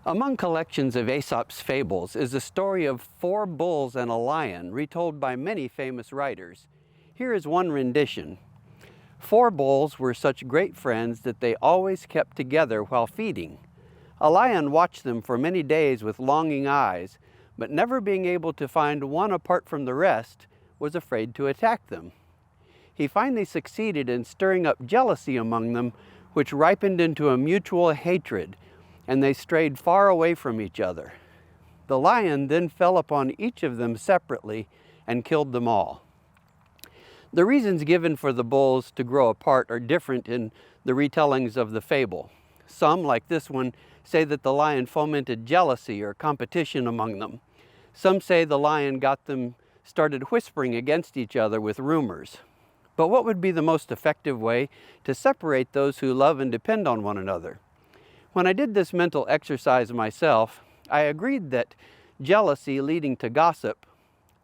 Among collections of Aesop's fables is the story of 4 bulls and a lion, retold by many famous writers. Here is one rendition. 4 bulls were such great friends that they always kept together while feeding. A lion watched them for many days with longing eyes, but never being able to find one apart from the rest, was afraid to attack them. He finally succeeded in stirring up jealousy among them, which ripened into a mutual hatred, and they strayed far away from each other. The lion then fell upon each of them separately and killed them all. The reasons given for the bulls to grow apart are different in the retellings of the fable. Some, like this one, say that the lion fomented jealousy or competition among them. Some say the lion got them started whispering against each other with rumors. But what would be the most effective way to separate those who love and depend on one another? When I did this mental exercise myself, I agreed that jealousy leading to gossip,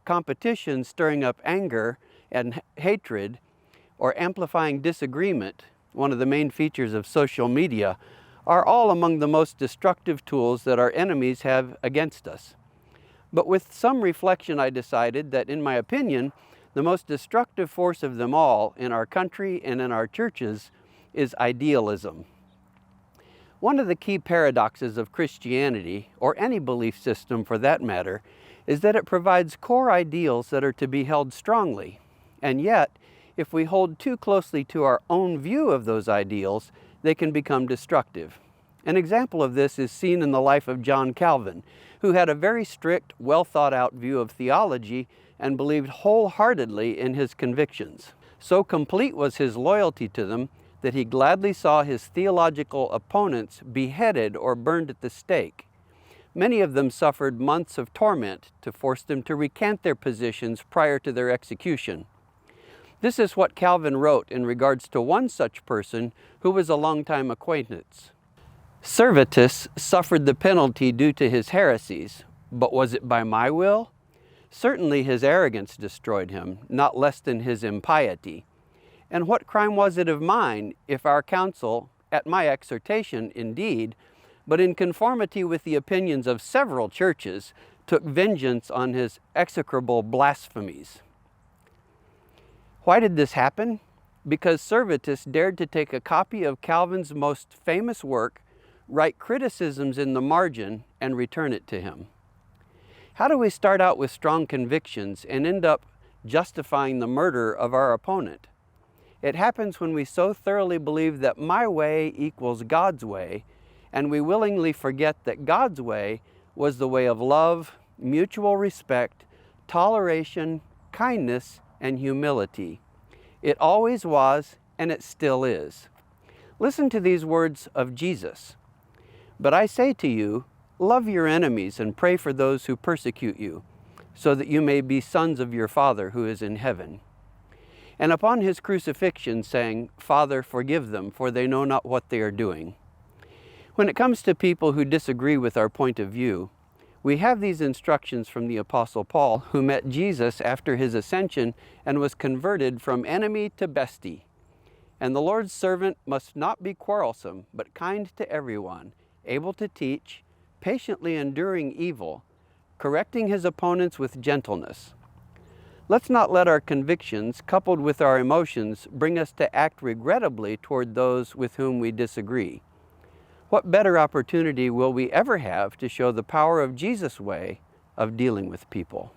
competition stirring up anger and hatred, or amplifying disagreement, one of the main features of social media, are all among the most destructive tools that our enemies have against us. But with some reflection, I decided that, in my opinion, the most destructive force of them all in our country and in our churches is idealism. One of the key paradoxes of Christianity, or any belief system for that matter, is that it provides core ideals that are to be held strongly. And yet, if we hold too closely to our own view of those ideals, they can become destructive. An example of this is seen in the life of John Calvin, who had a very strict, well-thought-out view of theology and believed wholeheartedly in his convictions. So complete was his loyalty to them that he gladly saw his theological opponents beheaded or burned at the stake. Many of them suffered months of torment to force them to recant their positions prior to their execution. This is what Calvin wrote in regards to one such person who was a longtime acquaintance. Servetus suffered the penalty due to his heresies, but was it by my will? Certainly his arrogance destroyed him, not less than his impiety. And what crime was it of mine, if our counsel, at my exhortation indeed, but in conformity with the opinions of several churches, took vengeance on his execrable blasphemies? Why did this happen? Because Servetus dared to take a copy of Calvin's most famous work, write criticisms in the margin, and return it to him. How do we start out with strong convictions and end up justifying the murder of our opponent? It happens when we so thoroughly believe that my way equals God's way, and we willingly forget that God's way was the way of love, mutual respect, toleration, kindness, and humility. It always was, and it still is. Listen to these words of Jesus. But I say to you, love your enemies and pray for those who persecute you, so that you may be sons of your Father who is in heaven. And upon his crucifixion saying, Father, forgive them, for they know not what they are doing. When it comes to people who disagree with our point of view, we have these instructions from the Apostle Paul, who met Jesus after his ascension and was converted from enemy to bestie. And the Lord's servant must not be quarrelsome, but kind to everyone, able to teach, patiently enduring evil, correcting his opponents with gentleness. Let's not let our convictions, coupled with our emotions, bring us to act regrettably toward those with whom we disagree. What better opportunity will we ever have to show the power of Jesus' way of dealing with people?